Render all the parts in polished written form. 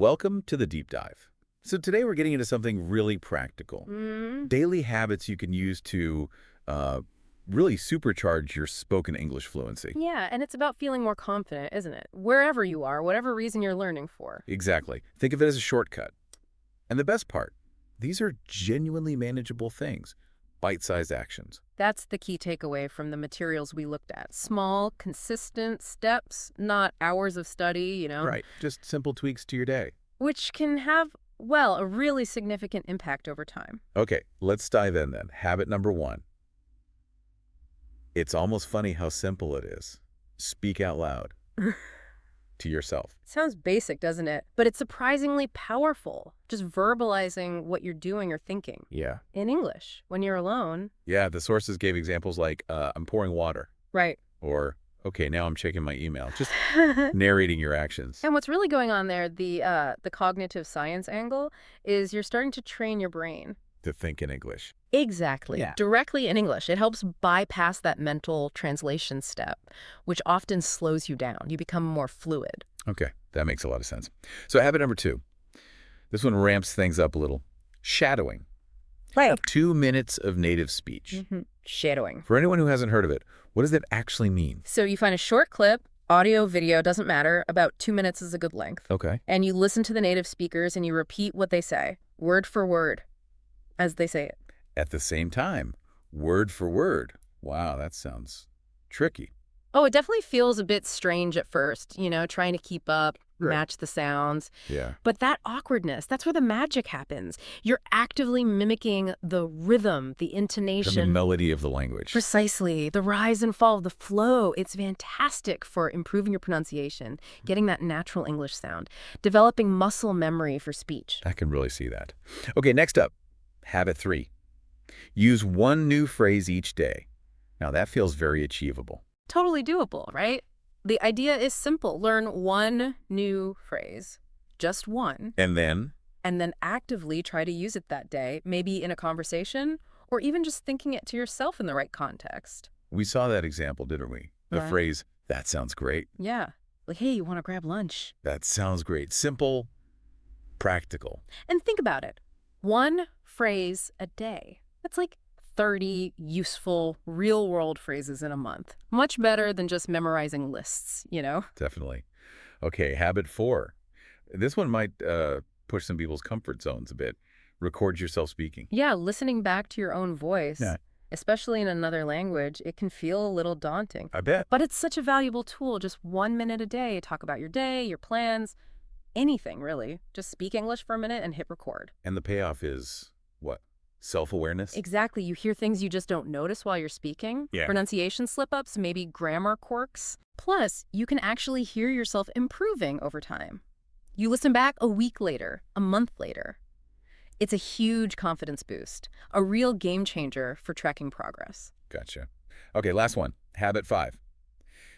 Welcome to the deep dive. So today we're getting into something really practical. Daily habits you can use to uh, really supercharge your spoken English fluency. Yeah, and it's about feeling more confident, isn't it? Wherever you are, whatever reason you're learning for. Exactly. Think of it as a shortcut. And the best part, these are genuinely manageable things, bite-sized actions. That's the key takeaway from the materials we looked at. Small, consistent steps, not hours of study. Right. Just simple tweaks to your day. Which can have, well, a really significant impact over time. Okay, let's dive in then. Habit number 1. It's almost funny how simple it is. Speak out loud to yourself. Sounds basic, doesn't it? But it's surprisingly powerful. Just verbalizing what you're doing or thinking. Yeah. In English, when you're alone. Yeah, the sources gave examples like, I'm pouring water. Right. Or, okay, now I'm checking my email. Just narrating your actions. And what's really going on there, the cognitive science angle, is you're starting to train your brain. To think in English. Exactly. Yeah. Directly in English. It helps bypass that mental translation step, which often slows you down. You become more fluid. Okay, that makes a lot of sense. So habit number 2. This one ramps things up a little. Shadowing. Right. 2 minutes of native speech. Shadowing. For anyone who hasn't heard of it, what does that actually mean? So you find a short clip, audio, video, doesn't matter. About 2 minutes is a good length. Okay. And you listen to the native speakers and you repeat what they say, word for word, as they say it. At the same time, word for word. Wow, that sounds tricky. Oh, it definitely feels a bit strange at first, trying to keep up, Right. match the sounds. Yeah. But that awkwardness, that's where the magic happens. You're actively mimicking the rhythm, the The intonation. melody of the language. Precisely. The rise and fall of the flow. It's fantastic for improving your pronunciation, getting that natural English sound, developing muscle memory for speech. I can really see that. Okay, next up, habit 3. Use one new phrase each day. Now that feels very achievable. Totally doable, right? The idea is simple. Learn one new phrase, just one, And then, and then actively try to use it that day, maybe in a conversation, or even just thinking it to yourself in the right context. we saw that example, didn't we? The Yeah. phrase, that sounds great. Yeah. Like, hey, you want to grab lunch? That sounds great. Simple, practical. And think about it. One phrase a day. That's like 30 useful, real-world phrases in a month. Much better than just memorizing lists. Definitely. Okay, habit 4. This one might push some people's comfort zones a bit. Record yourself speaking. Yeah, listening back to your own voice, Yeah. especially in another language, it can feel a little daunting. I bet. But it's such a valuable tool. Just 1 minute a day. Talk about your day, your plans, anything, really. Just speak English for a minute and hit record. And the payoff is what? Self-awareness? Exactly. You hear things you just don't notice while you're speaking. Yeah. Pronunciation slip-ups, maybe grammar quirks. Plus, you can actually hear yourself improving over time. You listen back a week later, a month later. It's a huge confidence boost, a real game changer for tracking progress. Gotcha. Okay, last one. Habit 5.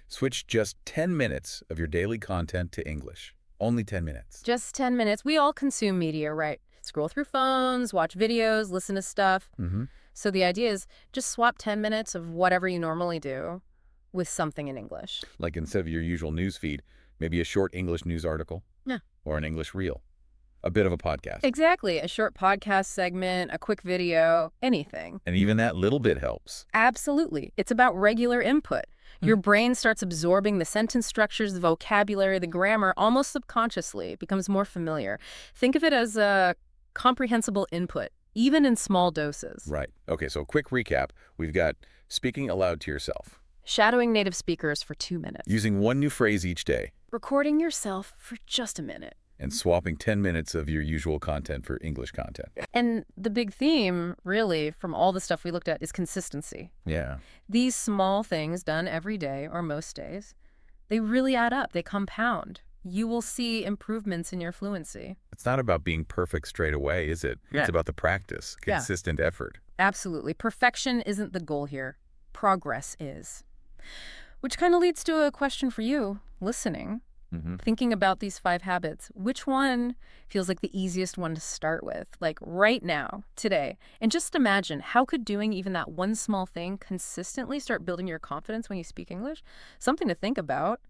Switch just 10 minutes of your daily content to English. Only 10 minutes. Just 10 minutes. We all consume media, right? Scroll through phones, watch videos, listen to stuff. So the idea is just swap 10 minutes of whatever you normally do with something in English. Like instead of your usual news feed, maybe a short English news article. Yeah. Or an English reel. A bit of a podcast. Exactly. A short podcast segment, a quick video, anything. And even that little bit helps. Absolutely. It's about regular input. Your brain starts absorbing the sentence structures, the vocabulary, the grammar, almost subconsciously. It becomes more familiar. Think of it as a comprehensible input, even in small doses. Right. Okay, so quick recap. We've got speaking aloud to yourself. Shadowing native speakers for 2 minutes. Using one new phrase each day. Recording yourself for just a minute. And swapping 10 minutes of your usual content for English content. And the big theme, really, from all the stuff we looked at is consistency. Yeah. These small things done every day or most days, they really add up. They compound. You will see improvements in your fluency. It's not about being perfect straight away, is it? Yeah. It's about the practice, Yeah. consistent effort. Absolutely. Perfection isn't the goal here. Progress is. Which kind of leads to a question for you, listening. Thinking about these 5 habits, which one feels like the easiest one to start with? Like right now, today. And just imagine, how could doing even that one small thing consistently start building your confidence when you speak English? Something to think about.